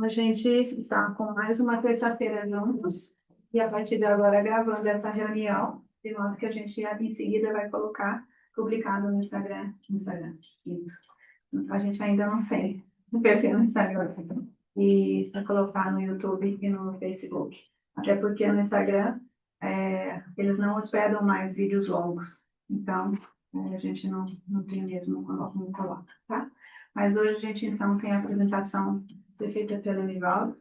A gente está com mais uma terça-feira juntos e a partir de agora gravando essa reunião, de modo que a gente em seguida vai colocar publicado no Instagram. A gente ainda não tem um perfil no Instagram e vai colocar no YouTube e no Facebook. Até porque no Instagram eles não hospedam mais vídeos longos. Então, a gente não tem mesmo como coloca, tá? Mas hoje a gente, então, tem a apresentação ser feita pelo Nivaldo.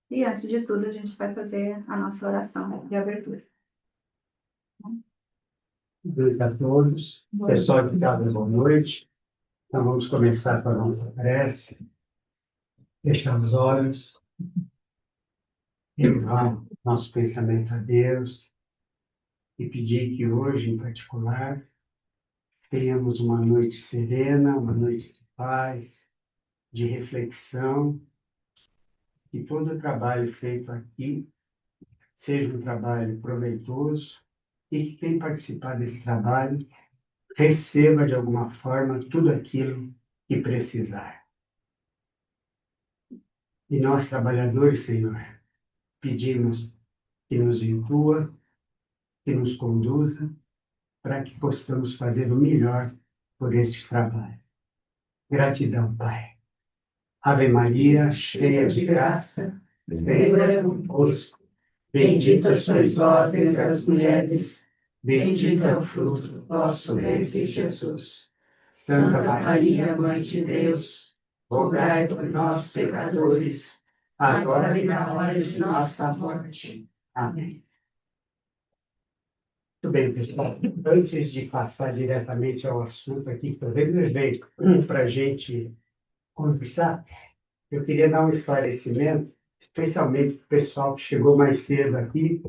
E antes de tudo, a gente vai fazer a nossa oração de abertura. Boa noite a todos. Pessoal de casa, boa noite. Então, vamos começar com a nossa prece. Fechar os olhos. Elevar nosso pensamento a Deus. E pedir que hoje, em particular, tenhamos uma noite serena, uma noite de paz, de reflexão. Que todo o trabalho feito aqui seja um trabalho proveitoso e que quem participar desse trabalho receba de alguma forma tudo aquilo que precisar. E nós, trabalhadores, Senhor, pedimos que nos intua, que nos conduza, para que possamos fazer o melhor por este trabalho. Gratidão, Pai. Ave Maria, cheia de graça, o Senhor é convosco. Bendita sois vós entre as mulheres, bendito é o fruto do vosso ventre, Jesus. Santa Maria, Mãe de Deus, rogai por nós, pecadores, agora e na hora de nossa morte. Amém. Muito bem, pessoal. Antes de passar diretamente ao assunto aqui que eu reservei para a gente conversar, eu queria dar um esclarecimento, especialmente para o pessoal que chegou mais cedo aqui,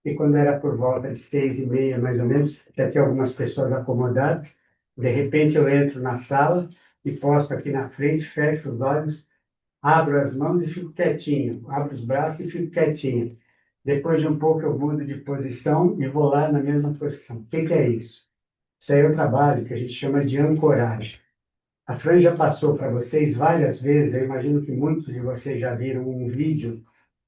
e quando era por volta de 6h30, mais ou menos, já tinha algumas pessoas acomodadas. De repente eu entro na sala e posto aqui na frente, fecho os olhos, abro as mãos e fico quietinho, abro os braços e fico quietinho. Depois de um pouco eu mudo de posição e vou lá na mesma posição. O que é isso? Isso aí é o trabalho que a gente chama de ancoragem. A Fran já passou para vocês várias vezes, eu imagino que muitos de vocês já viram um vídeo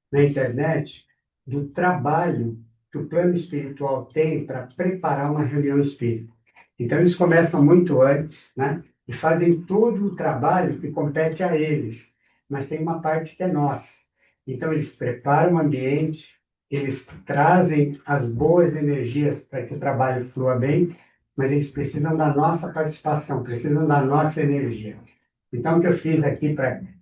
na internet do trabalho que o plano espiritual tem para preparar uma reunião espírita. Então, eles começam muito antes, né? E fazem todo o trabalho que compete a eles, mas tem uma parte que é nossa. Então, eles preparam o ambiente, eles trazem as boas energias para que o trabalho flua bem, mas eles precisam da nossa participação, precisam da nossa energia. Então, o que eu fiz aqui,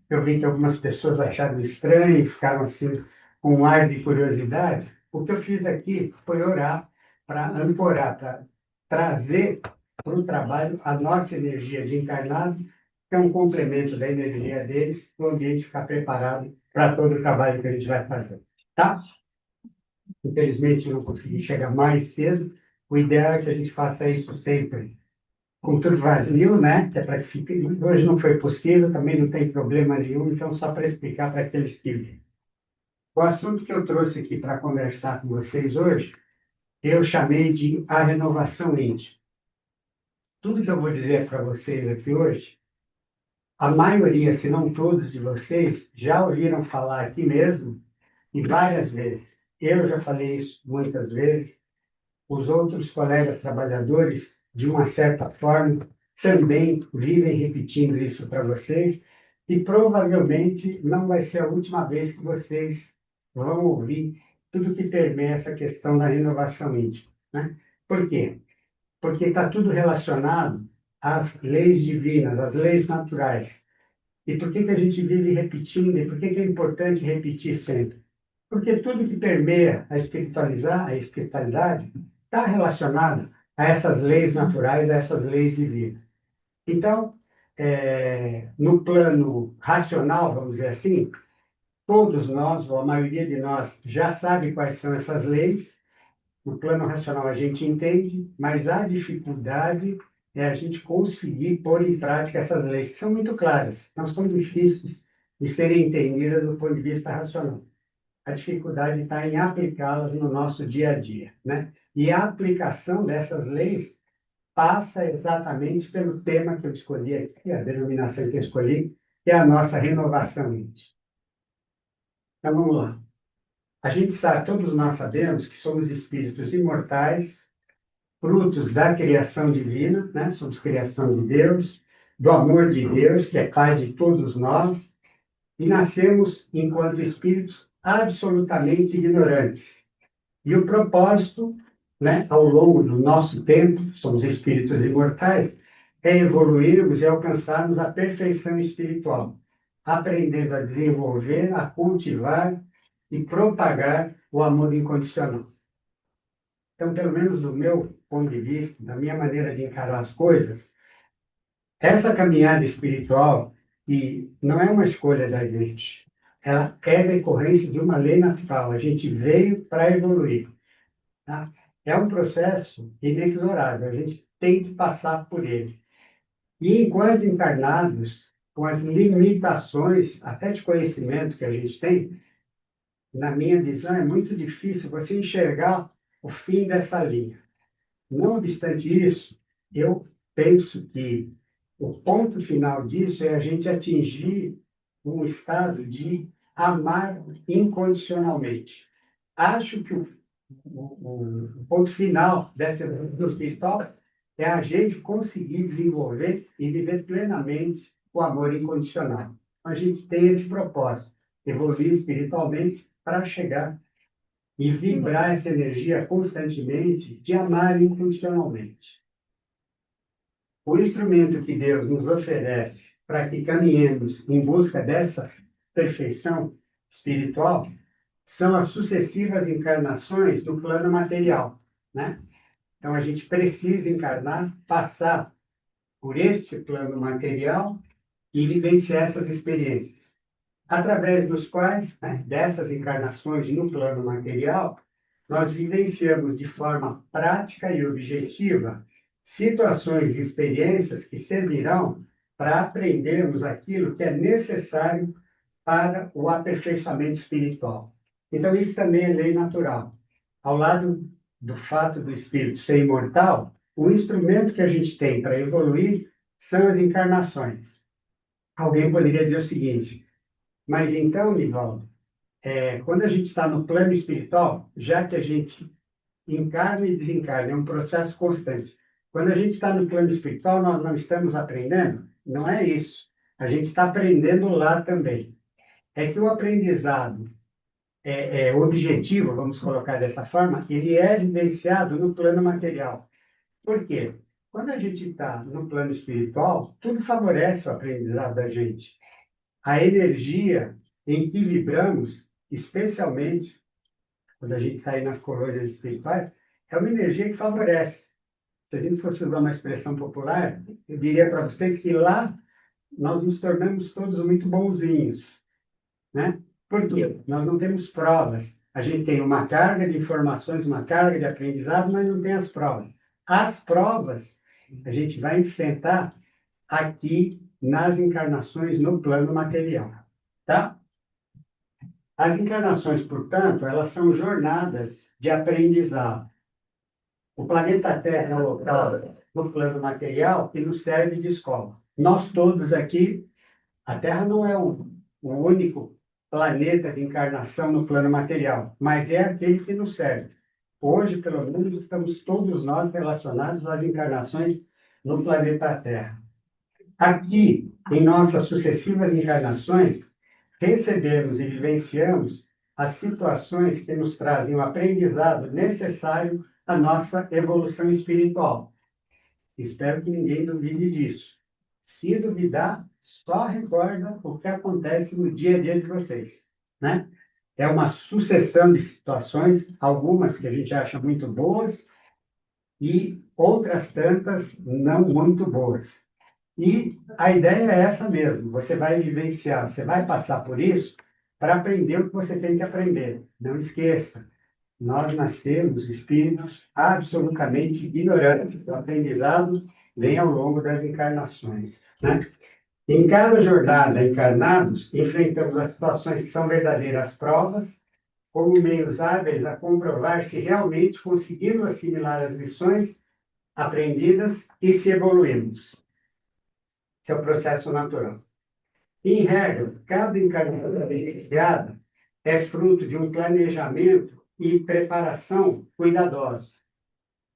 eu vi que algumas pessoas acharam estranho e ficaram assim, com um ar de curiosidade, o que eu fiz aqui foi orar para ancorar, para trazer para o trabalho a nossa energia de encarnado, que é um complemento da energia deles, para o ambiente ficar preparado para todo o trabalho que a gente vai fazer. Tá? Infelizmente, eu não consegui chegar mais cedo. O ideal é que a gente faça isso sempre com tudo vazio, né? Que é para que fique. Hoje não foi possível, também não tem problema nenhum, então só para explicar para aqueles que. O assunto que eu trouxe aqui para conversar com vocês hoje, eu chamei de a renovação íntima. Tudo que eu vou dizer para vocês aqui hoje, a maioria, se não todos de vocês, já ouviram falar aqui mesmo e várias vezes. Eu já falei isso muitas vezes. Os outros colegas trabalhadores, de uma certa forma, também vivem repetindo isso para vocês, e provavelmente não vai ser a última vez que vocês vão ouvir tudo que permeia essa questão da renovação íntima, né? Por quê? Porque está tudo relacionado às leis divinas, às leis naturais. E por que a gente vive repetindo? E por que é importante repetir sempre? Porque tudo que permeia a espiritualidade está relacionado a essas leis naturais, a essas leis divinas. Então, no plano racional, vamos dizer assim, todos nós, ou a maioria de nós, já sabe quais são essas leis. No plano racional a gente entende, mas a dificuldade é a gente conseguir pôr em prática essas leis, que são muito claras, não são difíceis de serem entendidas do ponto de vista racional. A dificuldade está em aplicá-las no nosso dia a dia, né? E a aplicação dessas leis passa exatamente pelo tema que eu escolhi aqui, a denominação que eu escolhi, que é a nossa renovação íntima. Então, vamos lá. A gente sabe, todos nós sabemos que somos espíritos imortais, frutos da criação divina, né? Somos criação de Deus, do amor de Deus, que é Pai de todos nós, e nascemos enquanto espíritos absolutamente ignorantes. E o propósito, né, ao longo do nosso tempo, somos espíritos imortais, é evoluirmos e alcançarmos a perfeição espiritual, aprendendo a desenvolver, a cultivar e propagar o amor incondicional. Então, pelo menos do meu ponto de vista, da minha maneira de encarar as coisas, essa caminhada espiritual, e não é uma escolha da gente, ela é decorrência de uma lei natural. A gente veio para evoluir. Tá? É um processo inexorável, a gente tem que passar por ele. E enquanto encarnados, com as limitações, até de conhecimento que a gente tem, na minha visão, é muito difícil você enxergar o fim dessa linha. Não obstante isso, eu penso que o ponto final disso é a gente atingir um estado de amar incondicionalmente. Acho que o ponto final dessa evolução espiritual é a gente conseguir desenvolver e viver plenamente o amor incondicional. A gente tem esse propósito, evoluir espiritualmente para chegar e vibrar essa energia constantemente de amar incondicionalmente. O instrumento que Deus nos oferece para que caminhemos em busca dessa perfeição espiritual são as sucessivas encarnações do plano material, né? Então, a gente precisa encarnar, passar por este plano material e vivenciar essas experiências, através dos quais, né, dessas encarnações no plano material, nós vivenciamos de forma prática e objetiva situações e experiências que servirão para aprendermos aquilo que é necessário para o aperfeiçoamento espiritual. Então, isso também é lei natural. Ao lado do fato do espírito ser imortal, o instrumento que a gente tem para evoluir são as encarnações. Alguém poderia dizer o seguinte: mas então, Nivaldo, quando a gente está no plano espiritual, já que a gente encarna e desencarna, é um processo constante. Quando a gente está no plano espiritual, nós não estamos aprendendo? Não é isso. A gente está aprendendo lá também. É que o aprendizado objetivo, vamos colocar dessa forma, ele é vivenciado no plano material. Por quê? Quando a gente está no plano espiritual, tudo favorece o aprendizado da gente. A energia em que vibramos, especialmente quando a gente está aí nas colônias espirituais, é uma energia que favorece. Se a gente fosse usar uma expressão popular, eu diria para vocês que lá nós nos tornamos todos muito bonzinhos, né? Por quê? Nós não temos provas. A gente tem uma carga de informações, uma carga de aprendizado, mas não tem as provas. As provas a gente vai enfrentar aqui nas encarnações no plano material, tá? As encarnações, portanto, elas são jornadas de aprendizado. O planeta Terra é o local no plano material que nos serve de escola. Nós todos aqui, a Terra não é o único planeta de encarnação no plano material, mas é aquele que nos serve. Hoje, pelo menos, estamos todos nós relacionados às encarnações no planeta Terra. Aqui, em nossas sucessivas encarnações, recebemos e vivenciamos as situações que nos trazem o aprendizado necessário à nossa evolução espiritual. Espero que ninguém duvide disso. Se duvidar, só recorda o que acontece no dia a dia de vocês, né? É uma sucessão de situações, algumas que a gente acha muito boas e outras tantas não muito boas. E a ideia é essa mesmo, você vai vivenciar, você vai passar por isso para aprender o que você tem que aprender. Não esqueça, nós nascemos espíritos absolutamente ignorantes. O aprendizado vem ao longo das encarnações, né? Em cada jornada encarnados, enfrentamos as situações que são verdadeiras provas, como meios hábeis a comprovar se realmente conseguimos assimilar as lições aprendidas e se evoluímos. Esse é o processo natural. Em regra, cada encarnação beneficiada é fruto de um planejamento e preparação cuidadosos.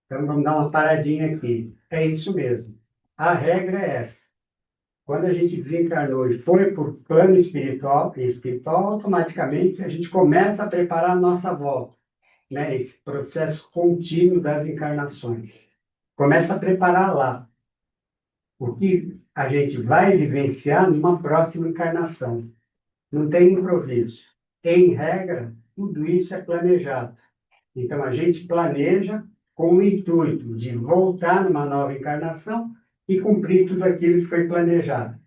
Então, vamos dar uma paradinha aqui. É isso mesmo. A regra é essa. Quando a gente desencarnou e foi para o plano espiritual, automaticamente a gente começa a preparar a nossa volta, né? Esse processo contínuo das encarnações. Começa a preparar lá o que a gente vai vivenciar numa próxima encarnação. Não tem improviso. Em regra, tudo isso é planejado. Então, a gente planeja com o intuito de voltar numa nova encarnação e cumprir tudo aquilo que foi planejado.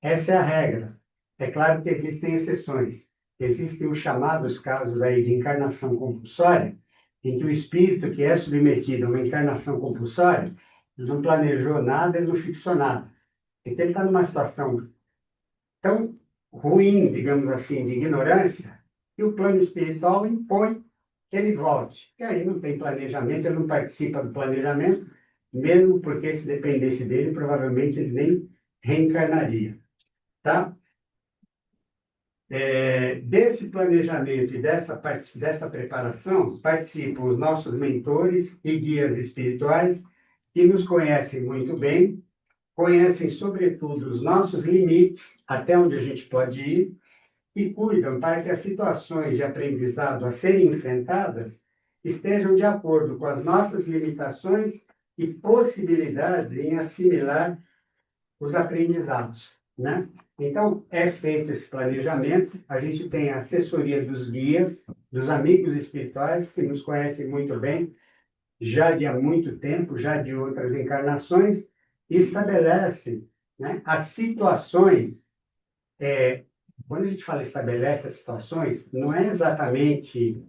Essa é a regra. É claro que existem exceções. Existem os chamados casos aí de encarnação compulsória, em que o espírito que é submetido a uma encarnação compulsória não planejou nada, ele não fixou nada. Então, ele está numa situação tão ruim, digamos assim, de ignorância, que o plano espiritual impõe que ele volte. E aí não tem planejamento, ele não participa do planejamento, mesmo porque se dependesse dele, provavelmente ele nem reencarnaria. Tá? Desse planejamento e dessa preparação participam os nossos mentores e guias espirituais, que nos conhecem muito bem, conhecem, sobretudo, os nossos limites, até onde a gente pode ir, e cuidam para que as situações de aprendizado a serem enfrentadas estejam de acordo com as nossas limitações e possibilidades em assimilar os aprendizados, né? Então, é feito esse planejamento, a gente tem a assessoria dos guias, dos amigos espirituais, que nos conhecem muito bem, já de há muito tempo, já de outras encarnações, e estabelece, né, as situações. Quando a gente fala estabelece as situações, não é exatamente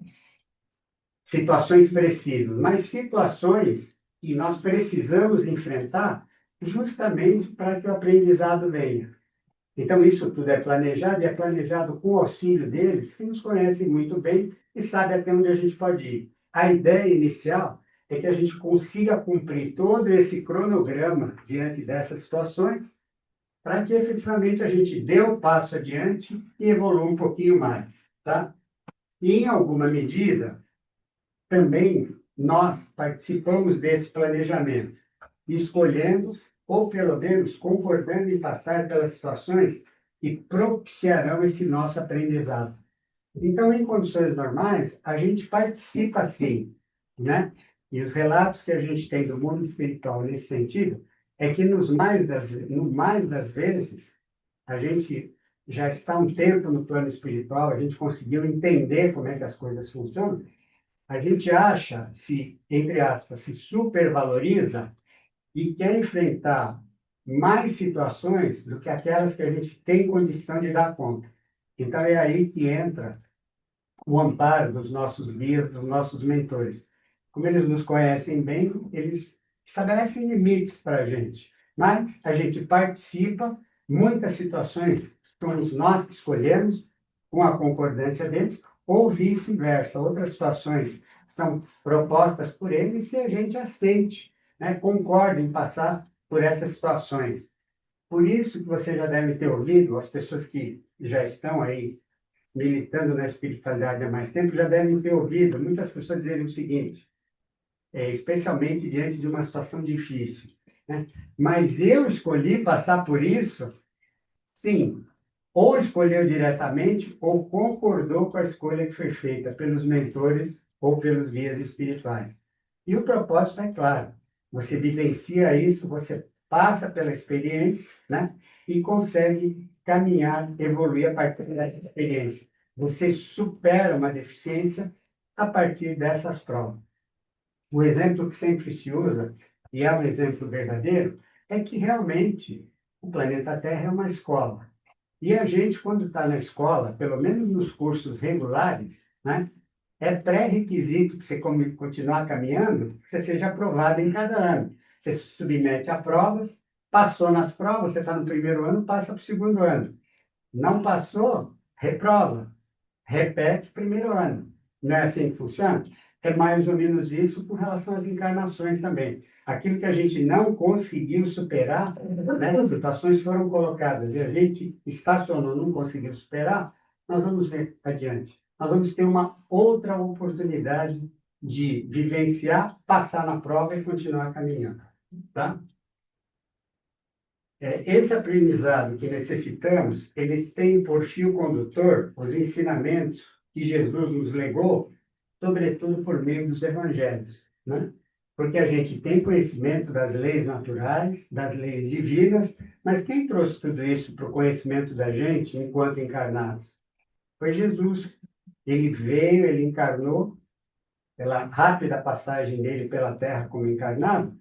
situações precisas, mas situações que nós precisamos enfrentar justamente para que o aprendizado venha. Então, isso tudo é planejado, e é planejado com o auxílio deles, que nos conhecem muito bem e sabem até onde a gente pode ir. A ideia inicial é que a gente consiga cumprir todo esse cronograma diante dessas situações, para que efetivamente a gente dê o passo adiante e evolua um pouquinho mais, tá? E, em alguma medida, também nós participamos desse planejamento, escolhendo, ou pelo menos concordando em passar pelas situações que propiciarão esse nosso aprendizado. Então, em condições normais, a gente participa sim, né? E os relatos que a gente tem do mundo espiritual nesse sentido é que no mais das vezes, a gente já está um tempo no plano espiritual, a gente conseguiu entender como é que as coisas funcionam, a gente acha, entre aspas, se supervaloriza e quer enfrentar mais situações do que aquelas que a gente tem condição de dar conta. Então, é aí que entra o amparo dos nossos guias, dos nossos mentores. Como eles nos conhecem bem, eles estabelecem limites para a gente, mas a gente participa, muitas situações somos nós que escolhemos, com a concordância deles, ou vice-versa, outras situações são propostas por eles e a gente aceite, né, concorda em passar por essas situações. Por isso que você já deve ter ouvido, as pessoas que já estão aí militando na espiritualidade há mais tempo, já devem ter ouvido muitas pessoas dizerem o seguinte, especialmente diante de uma situação difícil, né? Mas eu escolhi passar por isso? Sim. Ou escolheu diretamente, ou concordou com a escolha que foi feita pelos mentores ou pelos guias espirituais. E o propósito é claro. Você vivencia isso, você passa pela experiência, né? E consegue caminhar, evoluir a partir dessa experiência. Você supera uma deficiência a partir dessas provas. O exemplo que sempre se usa, e é um exemplo verdadeiro, é que realmente o planeta Terra é uma escola. E a gente, quando está na escola, pelo menos nos cursos regulares, né, é pré-requisito para você continuar caminhando, que você seja aprovado em cada ano. Você se submete a provas, passou nas provas, você está no primeiro ano, passa para o segundo ano. Não passou, reprova, repete o primeiro ano. Não é assim que funciona? É mais ou menos isso com relação às encarnações também. Aquilo que a gente não conseguiu superar, né, as situações foram colocadas e a gente estacionou, não conseguiu superar, nós vamos ver adiante. nós vamos ter uma outra oportunidade de vivenciar, passar na prova e continuar caminhando, tá? Esse aprendizado que necessitamos, eles têm por fio condutor os ensinamentos que Jesus nos legou, sobretudo por meio dos evangelhos, né? Porque a gente tem conhecimento das leis naturais, das leis divinas, mas quem trouxe tudo isso para o conhecimento da gente enquanto encarnados? Foi Jesus. Ele veio, ele encarnou, pela rápida passagem dele pela Terra como encarnado,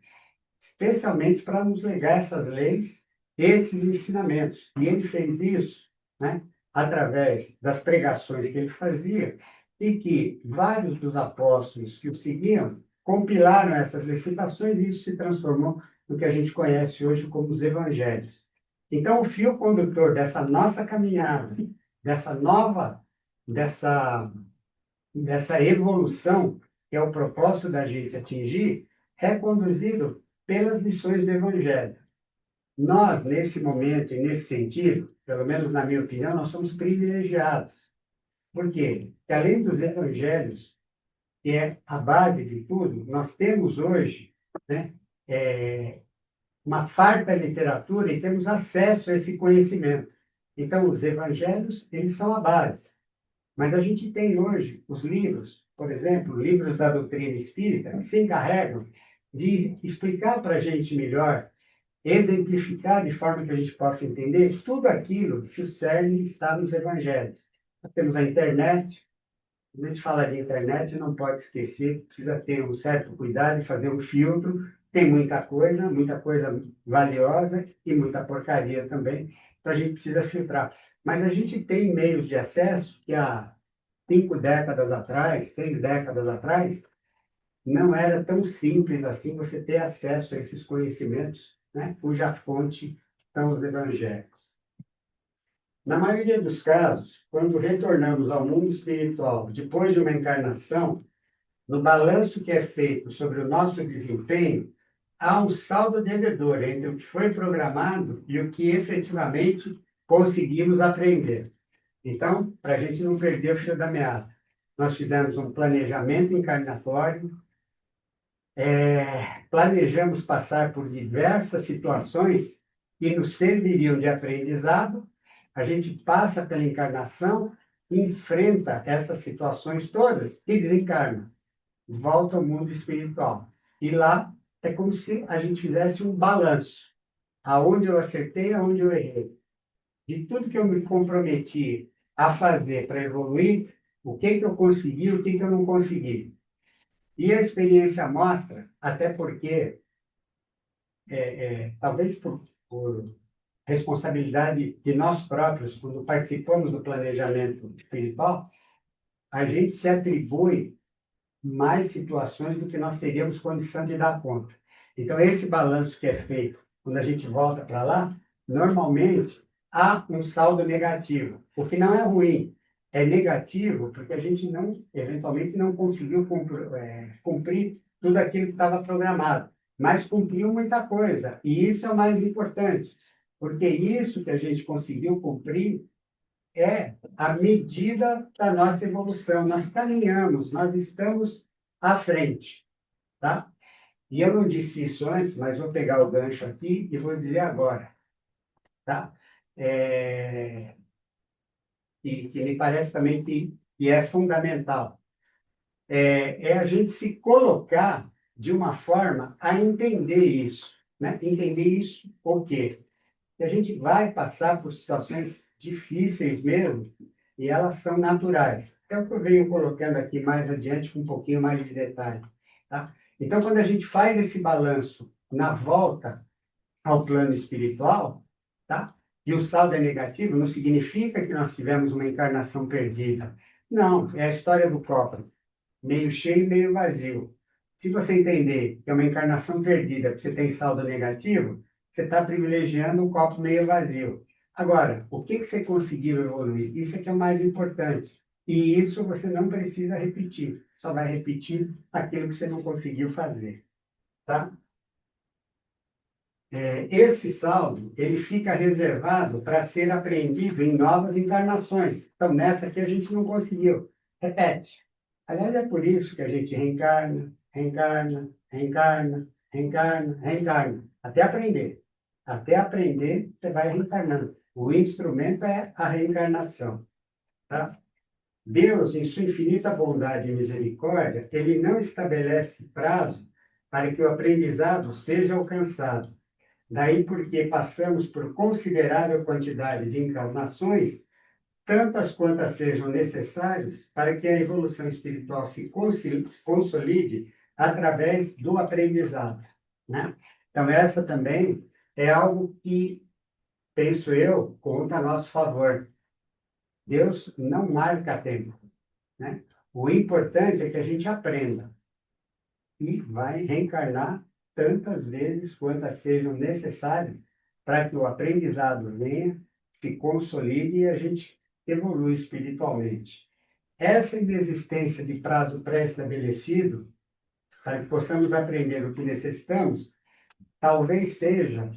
especialmente para nos legar essas leis, esses ensinamentos. E ele fez isso, né, através das pregações que ele fazia, e que vários dos apóstolos que o seguiam compilaram essas recitações e isso se transformou no que a gente conhece hoje como os evangelhos. Então, o fio condutor dessa nossa caminhada, dessa nova, dessa, dessa evolução, que é o propósito da gente atingir, é conduzido pelas lições do Evangelho. Nós, nesse momento e nesse sentido, pelo menos na minha opinião, nós somos privilegiados. Por quê? Porque além dos evangelhos, que é a base de tudo, nós temos hoje, né, uma farta literatura e temos acesso a esse conhecimento. Então, os evangelhos, eles são a base. Mas a gente tem hoje os livros, por exemplo, livros da doutrina espírita, que se encarregam de explicar para a gente melhor, exemplificar de forma que a gente possa entender tudo aquilo que o cerne está nos evangelhos. Nós temos a internet. Quando a gente fala de internet, não pode esquecer, precisa ter um certo cuidado e fazer um filtro. Tem muita coisa valiosa e muita porcaria também. Então a gente precisa filtrar. Mas a gente tem meios de acesso que há 5 décadas atrás, 6 décadas atrás, não era tão simples assim você ter acesso a esses conhecimentos, né, cuja fonte são os evangelhos. Na maioria dos casos, quando retornamos ao mundo espiritual depois de uma encarnação, no balanço que é feito sobre o nosso desempenho, há um saldo devedor entre o que foi programado e o que efetivamente conseguimos aprender. Então, para a gente não perder o fio da meada, nós fizemos um planejamento encarnatório, planejamos passar por diversas situações que nos serviriam de aprendizado, a gente passa pela encarnação, enfrenta essas situações todas e desencarna, volta ao mundo espiritual. E lá é como se a gente fizesse um balanço, aonde eu acertei, aonde eu errei. De tudo que eu me comprometi a fazer para evoluir, o que eu consegui, o que eu não consegui. E a experiência mostra, até porque, talvez por responsabilidade de nós próprios, quando participamos do planejamento espiritual, a gente se atribui mais situações do que nós teríamos condição de dar conta. Então, esse balanço que é feito quando a gente volta para lá, normalmente há um saldo negativo, o que não é ruim. É negativo porque a gente não, eventualmente, não conseguiu cumprir tudo aquilo que estava programado, mas cumpriu muita coisa. E isso é o mais importante, porque isso que a gente conseguiu cumprir é a medida da nossa evolução. Nós caminhamos, nós estamos à frente, tá? E eu não disse isso antes, mas vou pegar o gancho aqui e vou dizer agora, tá? Que me parece também que é fundamental. É a gente se colocar de uma forma a entender isso, né? Entender isso o quê? Que a gente vai passar por situações difíceis mesmo, e elas são naturais. É o que eu venho colocando aqui mais adiante com um pouquinho mais de detalhe, tá? Então, quando a gente faz esse balanço na volta ao plano espiritual, tá? E o saldo é negativo, não significa que nós tivemos uma encarnação perdida. Não, é a história do copo, meio cheio e meio vazio. Se você entender que é uma encarnação perdida, porque você tem saldo negativo, você está privilegiando um copo meio vazio. Agora, o que você conseguiu evoluir? Isso é que é o mais importante. E isso você não precisa repetir. Só vai repetir aquilo que você não conseguiu fazer. Tá? Esse saldo, ele fica reservado para ser aprendido em novas encarnações. Então, nessa aqui a gente não conseguiu. repete. Aliás, é por isso que a gente reencarna, reencarna, reencarna, reencarna, reencarna, até aprender. Até aprender, você vai reencarnando. O instrumento é a reencarnação, tá? Deus, em sua infinita bondade e misericórdia, ele não estabelece prazo para que o aprendizado seja alcançado. Daí porque passamos por considerável quantidade de encarnações, tantas quantas sejam necessárias para que a evolução espiritual se consolide através do aprendizado, né? Então, essa também é algo que, penso eu, conta a nosso favor. Deus não marca tempo, né? O importante é que a gente aprenda e vai reencarnar tantas vezes quantas sejam necessárias para que o aprendizado venha, se consolide e a gente evolui espiritualmente. Essa inexistência de prazo pré-estabelecido, para que possamos aprender o que necessitamos, talvez seja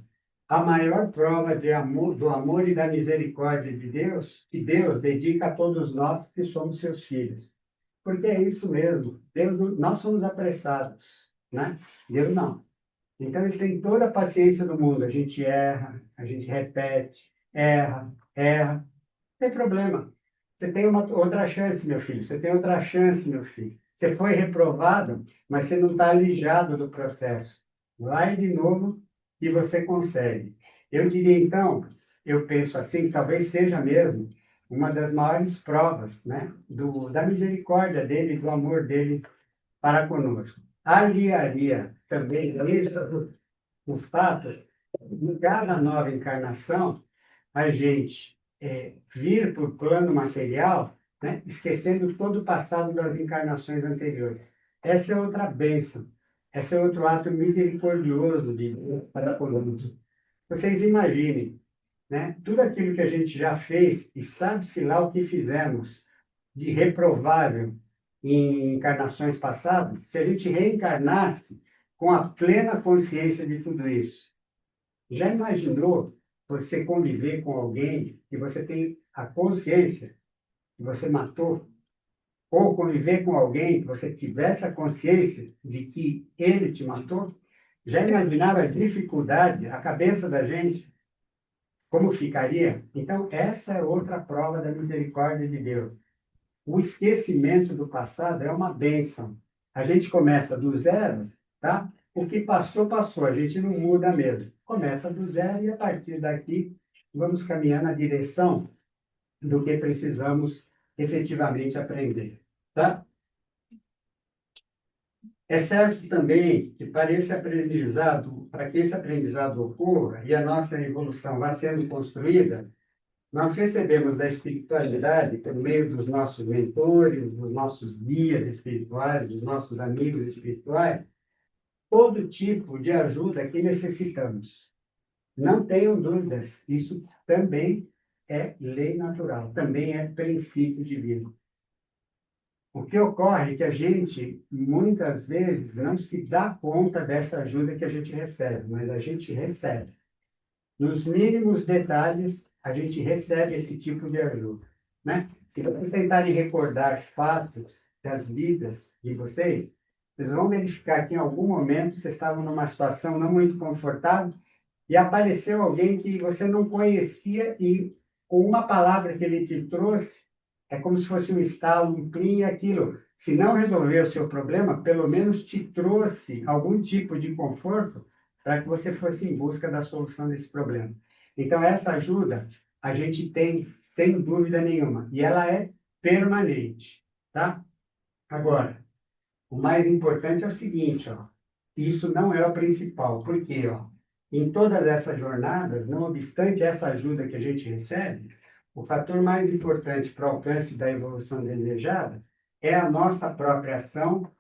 a maior prova de amor, do amor e da misericórdia de Deus, que Deus dedica a todos nós que somos seus filhos. Porque é isso mesmo. Deus, nós somos apressados, né? Deus não. Então, ele tem toda a paciência do mundo. A gente erra, a gente repete, erra, erra. Não tem problema. Você tem uma outra chance, meu filho. Você tem outra chance, meu filho. Você foi reprovado, mas você não está alijado do processo. Vai de novo e você consegue. Eu diria, então, eu penso assim, talvez seja mesmo uma das maiores provas, né, da misericórdia dele, do amor dele para conosco. Aliaria também isso o fato de, em cada nova encarnação, a gente vir para o plano material, né, esquecendo todo o passado das encarnações anteriores. Essa é outra bênção. Esse é outro ato misericordioso de Deus para conosco. Vocês imaginem, né, tudo aquilo que a gente já fez e sabe-se lá o que fizemos de reprovável em encarnações passadas, se a gente reencarnasse com a plena consciência de tudo isso. Já imaginou você conviver com alguém que você tem a consciência que você matou? Ou conviver com alguém que você tivesse a consciência de que ele te matou? Já imaginaram a dificuldade, a cabeça da gente, como ficaria? Então, essa é outra prova da misericórdia de Deus. O esquecimento do passado é uma bênção. A gente começa do zero, tá? O que passou, passou. A gente não muda mesmo. Começa do zero e a partir daqui vamos caminhar na direção do que precisamos efetivamente aprender, tá? É certo também que para que esse aprendizado ocorra e a nossa evolução vá sendo construída, nós recebemos da espiritualidade, por meio dos nossos mentores, dos nossos guias espirituais, dos nossos amigos espirituais, todo tipo de ajuda que necessitamos. Não tenham dúvidas, isso também é lei natural, também é princípio divino. O que ocorre é que a gente, muitas vezes, não se dá conta dessa ajuda que a gente recebe, mas a gente recebe. Nos mínimos detalhes, a gente recebe esse tipo de ajuda, né? Se vocês tentarem recordar fatos das vidas de vocês, vocês vão verificar que em algum momento vocês estavam numa situação não muito confortável e apareceu alguém que você não conhecia e com uma palavra que ele te trouxe, é como se fosse um estalo, um plim, e aquilo. Se não resolveu o seu problema, pelo menos te trouxe algum tipo de conforto para que você fosse em busca da solução desse problema. Então, essa ajuda a gente tem, sem dúvida nenhuma, e ela é permanente, tá? Agora, o mais importante é o seguinte, ó, isso não é o principal, porque, ó, em todas essas jornadas, não obstante essa ajuda que a gente recebe, o fator mais importante para o alcance da evolução desejada é a nossa própria ação,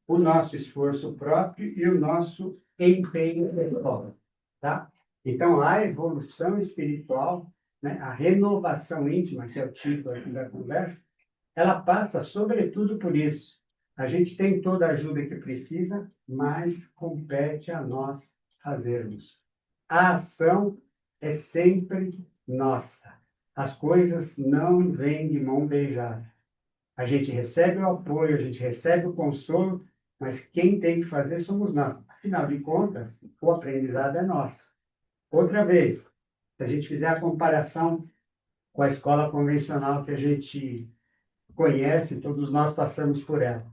o nosso esforço próprio e o nosso empenho pessoal, tá? Então, a evolução espiritual, né, a renovação íntima, que é o título aqui da conversa, ela passa sobretudo por isso. A gente tem toda a ajuda que precisa, mas compete a nós fazermos. A ação é sempre nossa. As coisas não vêm de mão beijada. A gente recebe o apoio, a gente recebe o consolo, mas quem tem que fazer somos nós. Afinal de contas, o aprendizado é nosso. Outra vez, se a gente fizer a comparação com a escola convencional que a gente conhece, todos nós passamos por ela.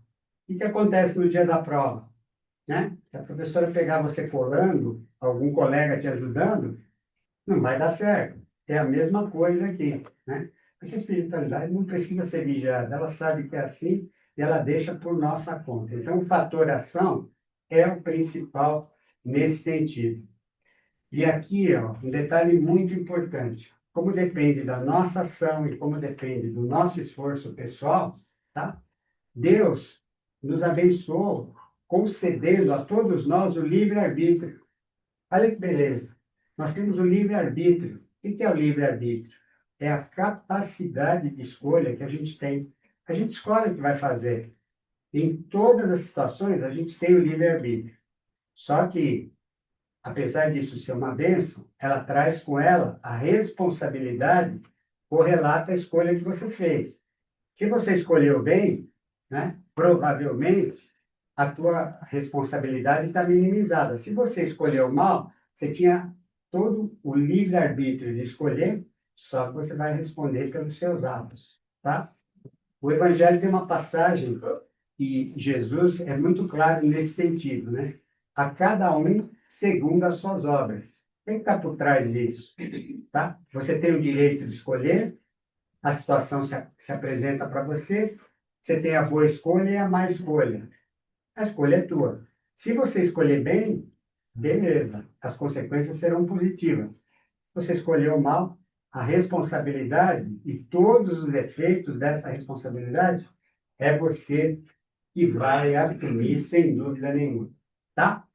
O que acontece no dia da prova? Né? Se a professora pegar você colando, algum colega te ajudando, não vai dar certo. É a mesma coisa aqui, né? Porque a espiritualidade não precisa ser vigiada, ela sabe que é assim e ela deixa por nossa conta. Então, o fator ação é o principal nesse sentido. E aqui, ó, um detalhe muito importante. Como depende da nossa ação e como depende do nosso esforço pessoal, tá? Deus nos abençoou concedendo a todos nós o livre-arbítrio. Olha que beleza. Nós temos o livre-arbítrio. O que é o livre-arbítrio? É a capacidade de escolha que a gente tem. A gente escolhe o que vai fazer. Em todas as situações, a gente tem o livre-arbítrio. Só que, apesar disso ser uma bênção, ela traz com ela a responsabilidade correlata à escolha que você fez. Se você escolheu bem, né, provavelmente a tua responsabilidade está minimizada. Se você escolheu mal, você tinha todo o livre-arbítrio de escolher, só que você vai responder pelos seus atos, tá? O Evangelho tem uma passagem e Jesus é muito claro nesse sentido, né? A cada um segundo as suas obras. O que está por trás disso? Tá? Você tem o direito de escolher, a situação se apresenta para você, você tem a boa escolha e a má escolha. A escolha é tua. Se você escolher bem, beleza, as consequências serão positivas. Se você escolheu mal, a responsabilidade e todos os efeitos dessa responsabilidade é você que vai assumir, sem dúvida nenhuma. Tá?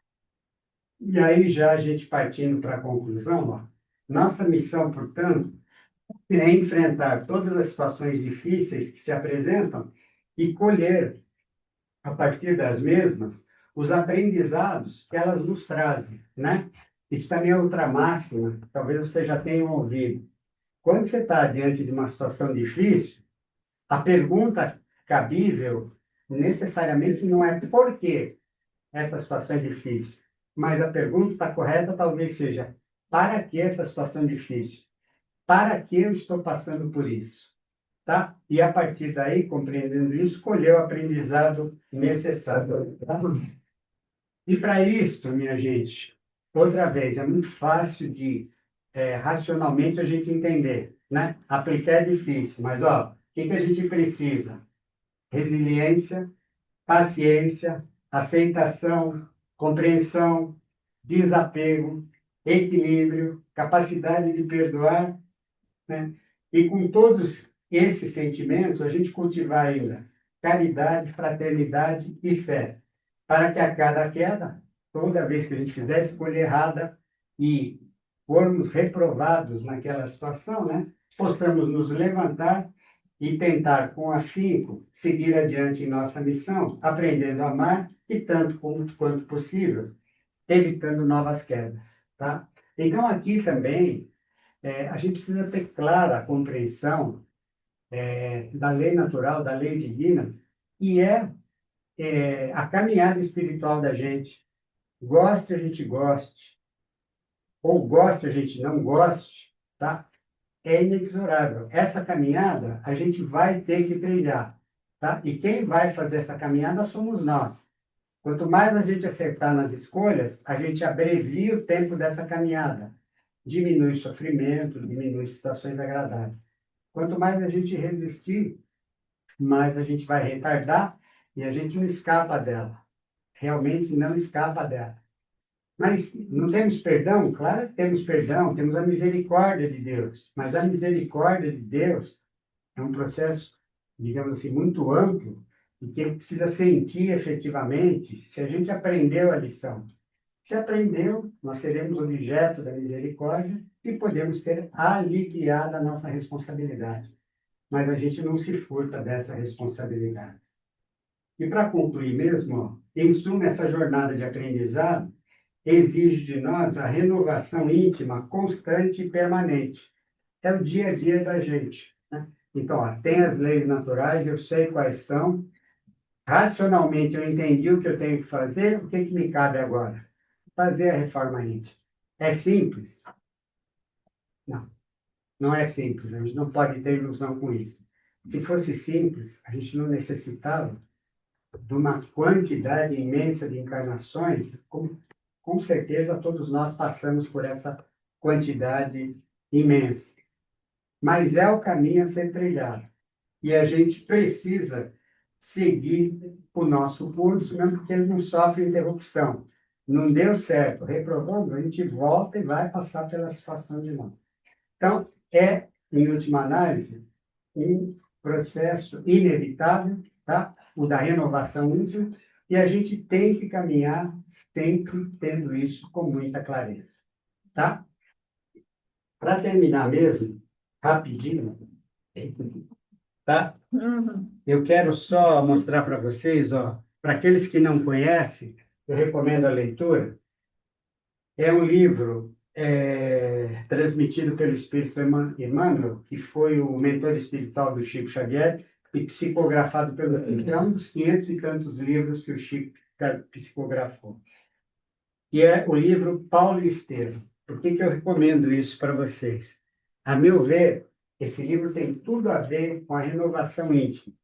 E aí, já a gente partindo para a conclusão, ó, nossa missão, portanto, é enfrentar todas as situações difíceis que se apresentam e colher, a partir das mesmas, os aprendizados que elas nos trazem, né? Isso também é outra máxima, talvez você já tenha ouvido. Quando você está diante de uma situação difícil, a pergunta cabível necessariamente não é por que essa situação é difícil, mas a pergunta correta talvez seja: para que essa situação é difícil? Para que eu estou passando por isso? Tá? E a partir daí, compreendendo isso, escolher o aprendizado necessário. Tá? E para isso, minha gente, outra vez, é muito fácil de racionalmente a gente entender, né? Aplicar é difícil, mas ó, o que a gente precisa? Resiliência, paciência, aceitação, compreensão, desapego, equilíbrio, capacidade de perdoar, né? E com todos esses sentimentos, a gente cultivar ainda caridade, fraternidade e fé, para que a cada queda, toda vez que a gente fizer a escolha errada e formos reprovados naquela situação, né, possamos nos levantar e tentar com afinco seguir adiante em nossa missão, aprendendo a amar e tanto quanto possível, evitando novas quedas, tá? Então aqui também a gente precisa ter clara a compreensão da lei natural, da lei divina, que é a caminhada espiritual da gente. Goste a gente goste, ou goste a gente não goste, tá? É inexorável. Essa caminhada a gente vai ter que trilhar, tá? E quem vai fazer essa caminhada somos nós. Quanto mais a gente acertar nas escolhas, a gente abrevia o tempo dessa caminhada. Diminui o sofrimento, diminui situações agradáveis. Quanto mais a gente resistir, mais a gente vai retardar e a gente não escapa dela. Realmente não escapa dela. Mas não temos perdão? Claro que temos perdão, temos a misericórdia de Deus. Mas a misericórdia de Deus é um processo, digamos assim, muito amplo e que ele precisa sentir efetivamente se a gente aprendeu a lição. Se aprendeu, nós seremos objeto da misericórdia e podemos ter aliviado a nossa responsabilidade. Mas a gente não se furta dessa responsabilidade. E para concluir mesmo, ó, em suma, essa jornada de aprendizado exige de nós a renovação íntima, constante e permanente. É o dia a dia da gente, né? Então, ó, tem as leis naturais, eu sei quais são. Racionalmente, eu entendi o que eu tenho que fazer, o que que me cabe agora? Fazer a reforma íntima. É simples? Não, não é simples. A gente não pode ter ilusão com isso. Se fosse simples, a gente não necessitava de uma quantidade imensa de encarnações, com certeza todos nós passamos por essa quantidade imensa. Mas é o caminho a ser trilhado. E a gente precisa seguir o nosso curso, mesmo porque ele não sofre interrupção. Não deu certo, reprovamos, a gente volta e vai passar pela situação de novo. Então, em última análise, um processo inevitável, tá? O da renovação íntima, e a gente tem que caminhar sempre tendo isso com muita clareza, tá? Para terminar mesmo, rapidinho, tá? Eu quero só mostrar para vocês, ó, para aqueles que não conhecem, eu recomendo a leitura. É um livro transmitido pelo Espírito Emmanuel, que foi o mentor espiritual do Chico Xavier, e psicografado pelo Chico. É um dos 500 e tantos livros que o Chico psicografou. E é o livro Paulo e Estevam. Por que que eu recomendo isso para vocês? A meu ver, esse livro tem tudo a ver com a renovação íntima.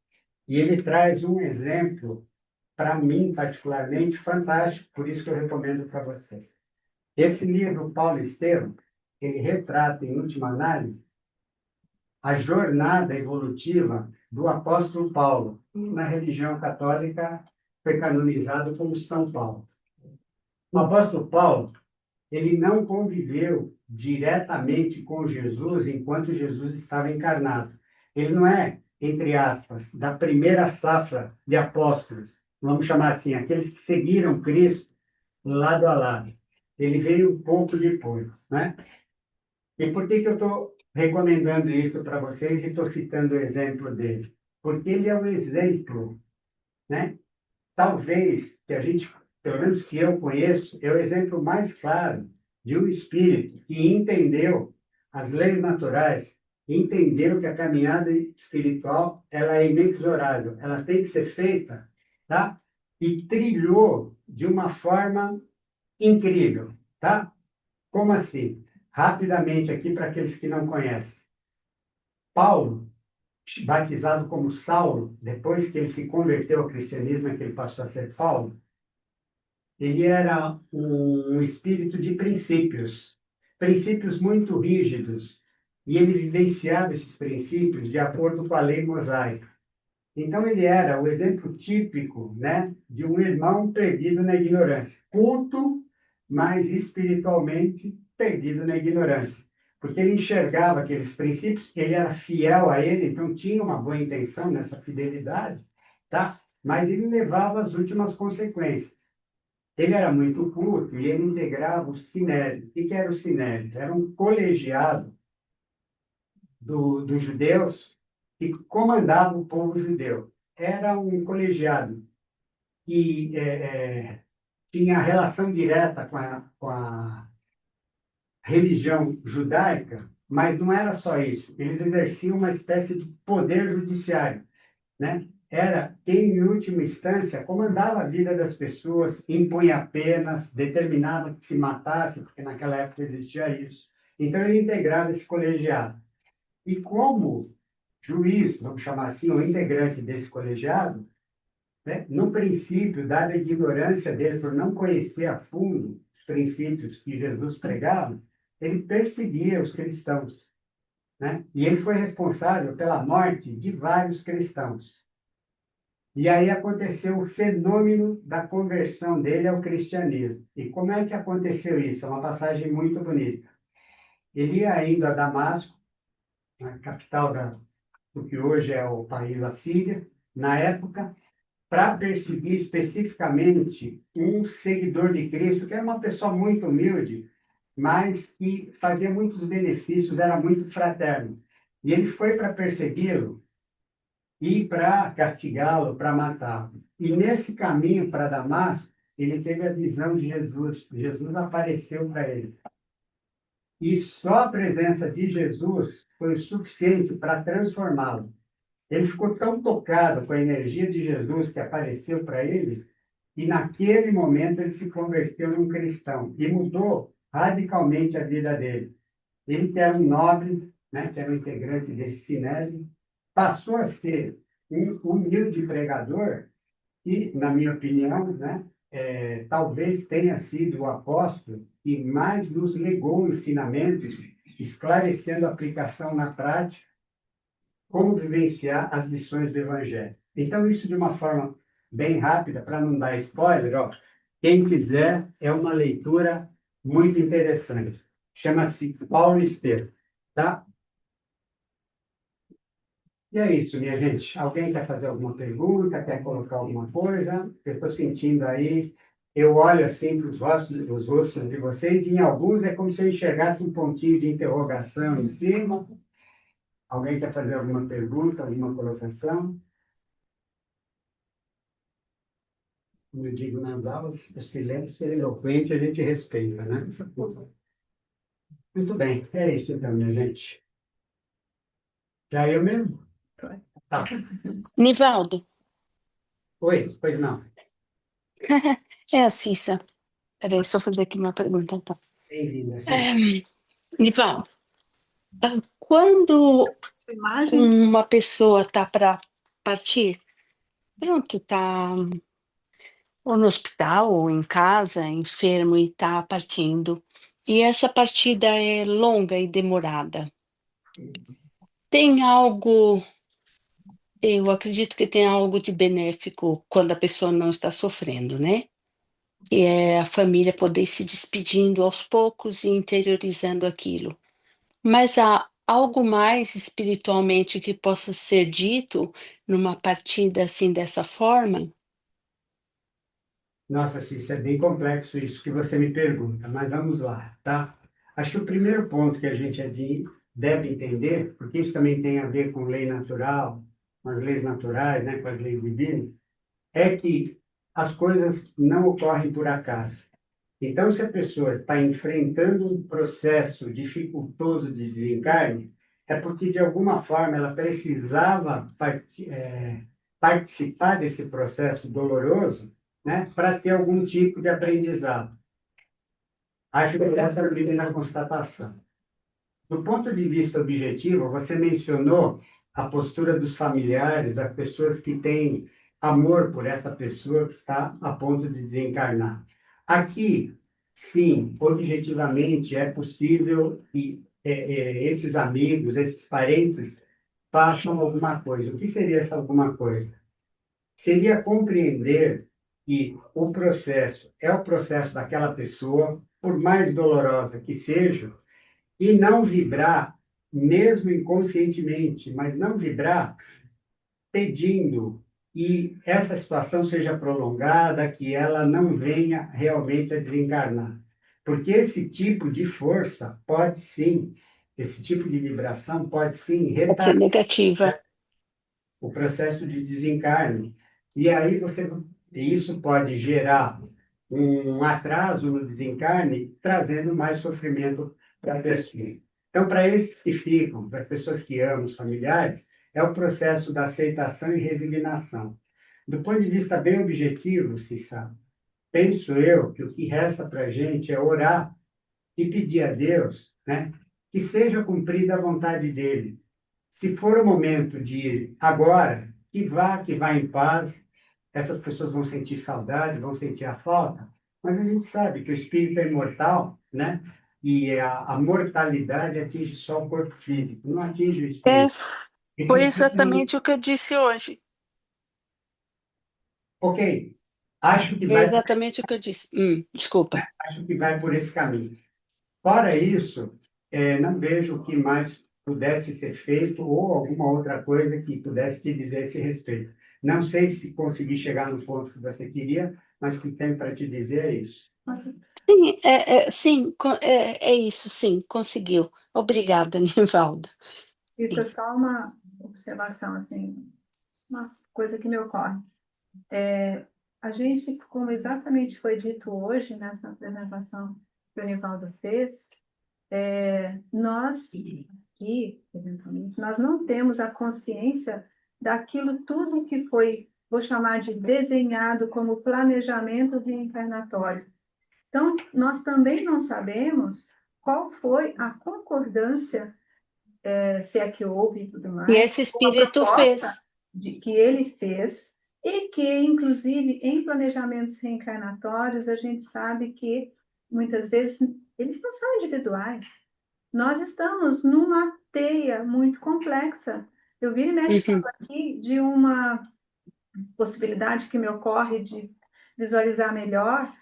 E ele traz um exemplo, para mim, particularmente, fantástico, por isso que eu recomendo para vocês. Esse livro, Paulo e Estevam, ele retrata, em última análise, a jornada evolutiva do apóstolo Paulo. Na religião católica, foi canonizado como São Paulo. O apóstolo Paulo, ele não conviveu diretamente com Jesus enquanto Jesus estava encarnado. Ele não é, entre aspas, da primeira safra de apóstolos, vamos chamar assim, aqueles que seguiram Cristo lado a lado. Ele veio um pouco depois, né? E por que que eu estou recomendando isso para vocês e estou citando o exemplo dele? Porque ele é um exemplo, né? Talvez que a gente, pelo menos que eu conheço, é o exemplo mais claro de um espírito que entendeu as leis naturais, entendeu que a caminhada espiritual ela é inexorável, ela tem que ser feita, tá? E trilhou de uma forma incrível, tá? Como assim? Rapidamente aqui para aqueles que não conhecem. Paulo, batizado como Saulo, depois que ele se converteu ao cristianismo, é que ele passou a ser Paulo, ele era um espírito de princípios, princípios muito rígidos, e ele vivenciava esses princípios de acordo com a lei mosaica. Então, ele era o exemplo típico, né, de um irmão perdido na ignorância, culto, mas espiritualmente perdido na ignorância. Porque ele enxergava aqueles princípios, ele era fiel a ele, então tinha uma boa intenção nessa fidelidade, tá? Mas ele levava as últimas consequências. Ele era muito culto e ele integrava o Sinédrio. O que era o Sinédrio? Era um colegiado dos judeus que comandava o povo judeu. Era um colegiado que tinha relação direta com a religião judaica, mas não era só isso. Eles exerciam uma espécie de poder judiciário, né? Era quem, em última instância, comandava a vida das pessoas, impunha penas, determinava que se matasse, porque naquela época existia isso. Então, ele integrava esse colegiado. E como juiz, vamos chamar assim, ou integrante desse colegiado, né, no princípio, dada a ignorância dele por não conhecer a fundo os princípios que Jesus pregava, ele perseguia os cristãos, né? E ele foi responsável pela morte de vários cristãos. E aí aconteceu o fenômeno da conversão dele ao cristianismo. E como é que aconteceu isso? É uma passagem muito bonita. Ele ia indo a Damasco, a capital do que hoje é o país da Síria, na época, para perseguir especificamente um seguidor de Cristo, que era uma pessoa muito humilde, mas que fazia muitos benefícios, era muito fraterno. E ele foi para persegui-lo e para castigá-lo, para matá-lo. E nesse caminho para Damasco, ele teve a visão de Jesus. Jesus apareceu para ele. e só a presença de Jesus foi o suficiente para transformá-lo. Ele ficou tão tocado com a energia de Jesus que apareceu para ele, e naquele momento ele se converteu num cristão e mudou radicalmente a vida dele. Ele, que era um nobre, né, que era um integrante desse sinédrio, passou a ser um humilde pregador e, na minha opinião, né, talvez tenha sido o apóstolo que mais nos legou ensinamentos, esclarecendo a aplicação na prática, como vivenciar as lições do Evangelho. Então, isso de uma forma bem rápida, para não dar spoiler, ó, quem quiser, é uma leitura muito interessante. Chama-se Paulo Estevam, tá? E é isso, minha gente. Alguém quer fazer alguma pergunta? Quer colocar alguma coisa? Eu estou sentindo aí. Eu olho assim para os rostos de vocês, e em alguns é como se eu enxergasse um pontinho de interrogação em cima. Alguém quer fazer alguma pergunta, alguma colocação? Como eu digo nas aulas, o silêncio é eloquente, a gente respeita, né? Muito bem, é isso então, minha gente. Já eu mesmo? Tá. Nivaldo, Oi, pois não. é a Cissa. Peraí, só fazer aqui uma pergunta, então. Bem-vinda, sim. É, Nivaldo, quando As imagens, uma pessoa está para partir, pronto, está ou no hospital ou em casa, enfermo e está partindo, e essa partida é longa e demorada, tem algo, eu acredito que tem algo de benéfico quando a pessoa não está sofrendo, né? Que é a família poder ir se despedindo aos poucos e interiorizando aquilo. Mas há algo mais espiritualmente que possa ser dito numa partida assim dessa forma? Nossa, Cícero, é bem complexo isso que você me pergunta, mas vamos lá, tá? Acho que o primeiro ponto que a gente deve entender, porque isso também tem a ver com lei natural, com as leis naturais, né, com as leis divinas, é que as coisas não ocorrem por acaso. Então, se a pessoa está enfrentando um processo dificultoso de desencarne, é porque, de alguma forma, ela precisava participar desse processo doloroso, né, para ter algum tipo de aprendizado. Acho que essa é a primeira constatação. Do ponto de vista objetivo, você mencionou a postura dos familiares, das pessoas que têm amor por essa pessoa que está a ponto de desencarnar. Aqui, sim, objetivamente é possível que esses amigos, esses parentes, façam alguma coisa. O que seria essa alguma coisa? Seria compreender que o processo é o processo daquela pessoa, por mais dolorosa que seja, e não vibrar, mesmo inconscientemente, mas não vibrar pedindo que essa situação seja prolongada, que ela não venha realmente a desencarnar. Porque esse tipo de força pode sim, esse tipo de vibração pode sim Pode ser retardar negativa. o processo de desencarne. E aí isso pode gerar um atraso no desencarne, trazendo mais sofrimento para a pessoa. Então, para esses que ficam, para as pessoas que amam os familiares, é o processo da aceitação e resignação. Do ponto de vista bem objetivo, se sabe, penso eu que o que resta para a gente é orar e pedir a Deus, né, que seja cumprida a vontade dele. Se for o momento de ir agora, que vá em paz. Essas pessoas vão sentir saudade, vão sentir a falta, mas a gente sabe que o espírito é imortal, né? E a mortalidade atinge só o corpo físico, não atinge o É, espírito. E foi possivelmente, exatamente o que eu disse hoje. ok, acho que Foi vai, exatamente o que eu disse. Desculpa. acho que vai por esse caminho. Fora isso, não vejo o que mais pudesse ser feito ou alguma outra coisa que pudesse te dizer a esse respeito. Não sei se consegui chegar no ponto que você queria, mas o que tenho para te dizer é isso. Sim, sim, é isso, sim, conseguiu. Obrigada, Nivaldo. isso é Sim. só uma observação, assim, uma coisa que me ocorre. A gente, como exatamente foi dito hoje nessa apresentação que o Nivaldo fez, nós aqui, eventualmente, nós não temos a consciência daquilo tudo que foi, vou chamar de desenhado como planejamento reencarnatório. Então, nós também não sabemos qual foi a concordância, se é que houve e tudo E mais, esse uma espírito proposta fez. que ele fez, e que, inclusive, em planejamentos reencarnatórios, a gente sabe que, muitas vezes, eles não são individuais. Nós estamos numa teia muito complexa. Eu vira e mexe Uhum, falo aqui de uma possibilidade que me ocorre de visualizar melhor,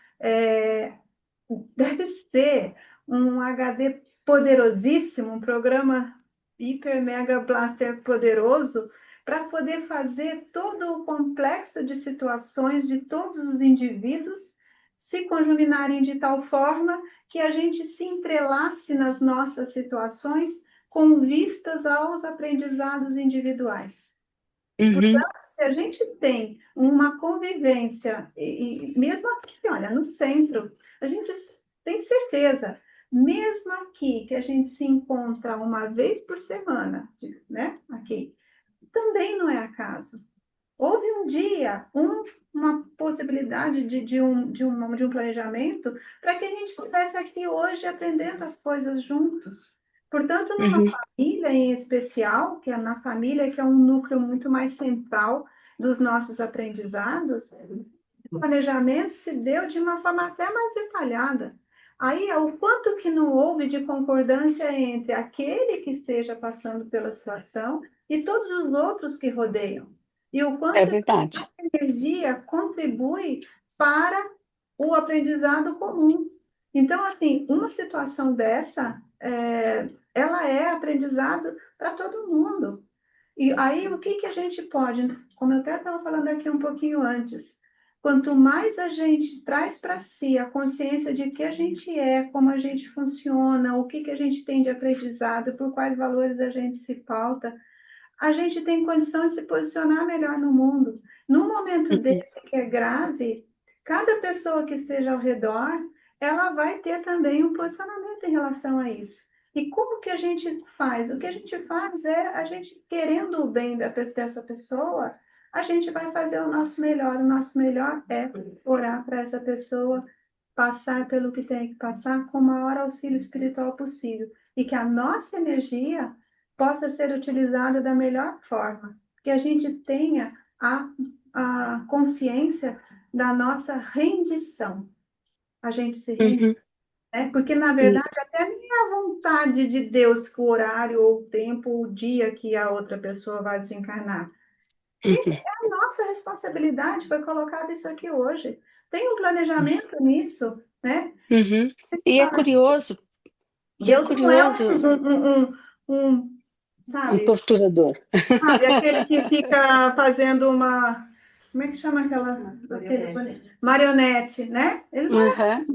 deve ser um HD poderosíssimo, um programa hiper mega blaster poderoso para poder fazer todo o complexo de situações de todos os indivíduos se conjuminarem de tal forma que a gente se entrelace nas nossas situações com vistas aos aprendizados individuais. uhum, Portanto, se a gente tem uma convivência, e mesmo aqui, olha, no centro, a gente tem certeza, mesmo aqui, que a gente se encontra uma vez por semana, né, aqui, também não é acaso. Houve um dia, uma possibilidade de um planejamento para que a gente estivesse aqui hoje aprendendo as coisas juntos. Portanto, numa uhum. família em especial, que é na família, que é um núcleo muito mais central dos nossos aprendizados, o planejamento se deu de uma forma até mais detalhada. Aí, o quanto que não houve de concordância entre aquele que esteja passando pela situação e todos os outros que rodeiam. E o É quanto verdade. a energia contribui para o aprendizado comum. Então, assim, uma situação dessa, ela é aprendizado para todo mundo. E aí, o que que a gente pode, como eu até estava falando aqui um pouquinho antes, quanto mais a gente traz para si a consciência de que a gente é, como a gente funciona, o que que a gente tem de aprendizado, por quais valores a gente se pauta, a gente tem condição de se posicionar melhor no mundo. Num momento Uhum, desse que é grave, cada pessoa que esteja ao redor, ela vai ter também um posicionamento em relação a isso. E como que a gente faz? O que a gente faz é a gente querendo o bem dessa pessoa, a gente vai fazer o nosso melhor. O nosso melhor é orar para essa pessoa passar pelo que tem que passar com o maior auxílio espiritual possível. E que a nossa energia possa ser utilizada da melhor forma, que a gente tenha a consciência da nossa rendição. A gente se rende, uhum. né? Porque, na E- verdade, até nem é a vontade de Deus que o horário, ou o tempo, ou o dia que a outra pessoa vai desencarnar. uhum, A nossa responsabilidade foi colocado isso aqui hoje. Tem um planejamento nisso, né? uhum. E é curioso, e é Deus não é curioso um sabe, torturador. sabe, aquele que fica fazendo uma. Como é que chama aquela? Marionete, né? Ele não é Aham.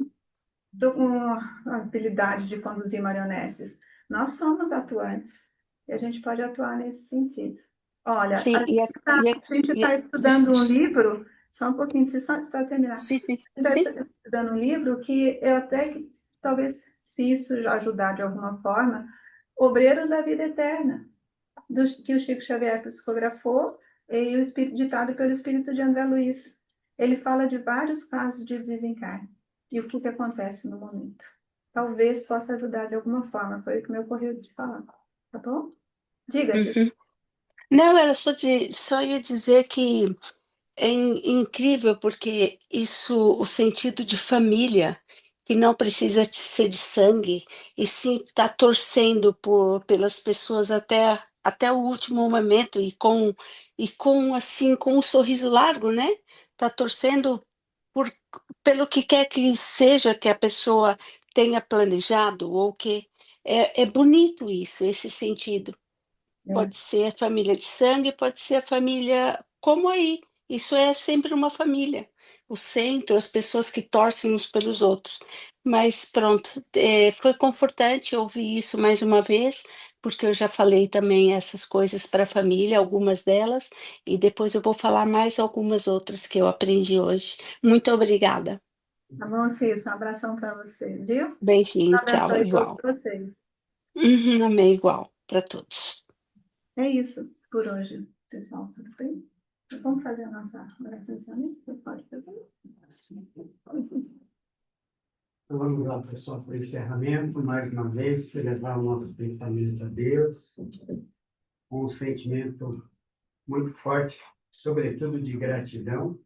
com a habilidade de conduzir marionetes. Nós somos atuantes e a gente pode atuar nesse sentido. Olha, Sim, e é, a gente e está é- estudando um livro, só um pouquinho, só terminar. sim, sim, A gente sim. está estudando um livro que eu até, talvez, se isso já ajudar de alguma forma, Obreiros da Vida Eterna que o Chico Xavier psicografou e o espírito, ditado pelo espírito de André Luiz. Ele fala de vários casos de desencarne e o que, que acontece no momento. Talvez possa ajudar de alguma forma, foi o que me ocorreu de falar. Tá bom? Diga-se. Uhum. Não, era só ia dizer que é incrível porque isso, o sentido de família, que não precisa ser de sangue, e sim estar torcendo pelas pessoas até o último momento e com assim, com um sorriso largo, né? Tá torcendo por pelo que quer que seja que a pessoa tenha planejado ou que é bonito isso, esse sentido. É, Pode ser a família de sangue, pode ser a família como aí. Isso é sempre uma família. O centro, as pessoas que torcem uns pelos outros. Mas pronto, foi confortante ouvir isso mais uma vez, porque eu já falei também essas coisas para a família, algumas delas, e depois eu vou falar mais algumas outras que eu aprendi hoje. Muito obrigada. Tá bom, Cícero? Um abração para você, viu? Beijinho, tchau, Abençoe todos igual. vocês. Uhum, amém, igual para todos. É isso por hoje, pessoal. Tudo bem? Vamos fazer a nossa oração de amém? Você pode fazer? Então, vamos lá, pessoal, para o encerramento. Mais uma vez, levar o nosso pensamento a Deus, com um sentimento muito forte, sobretudo de gratidão,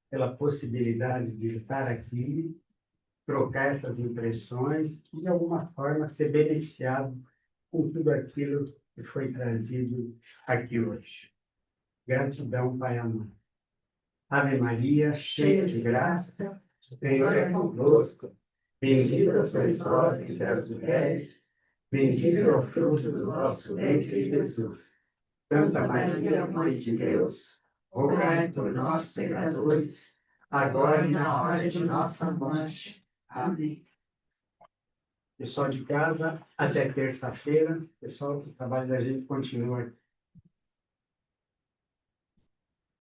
pela possibilidade de estar aqui, trocar essas impressões e, de alguma forma, ser beneficiado com tudo aquilo que foi trazido aqui hoje. Gratidão, Pai amado. Ave Maria, cheia de graça, o Senhor é convosco. Bendita sois vós entre as mulheres, bendito é o fruto do vosso ventre, Jesus. Santa Maria, Mãe de Deus, rogai por nós, pecadores, agora e na hora de nossa morte. Amém. Pessoal de casa, até terça-feira. Pessoal, o trabalho da gente continua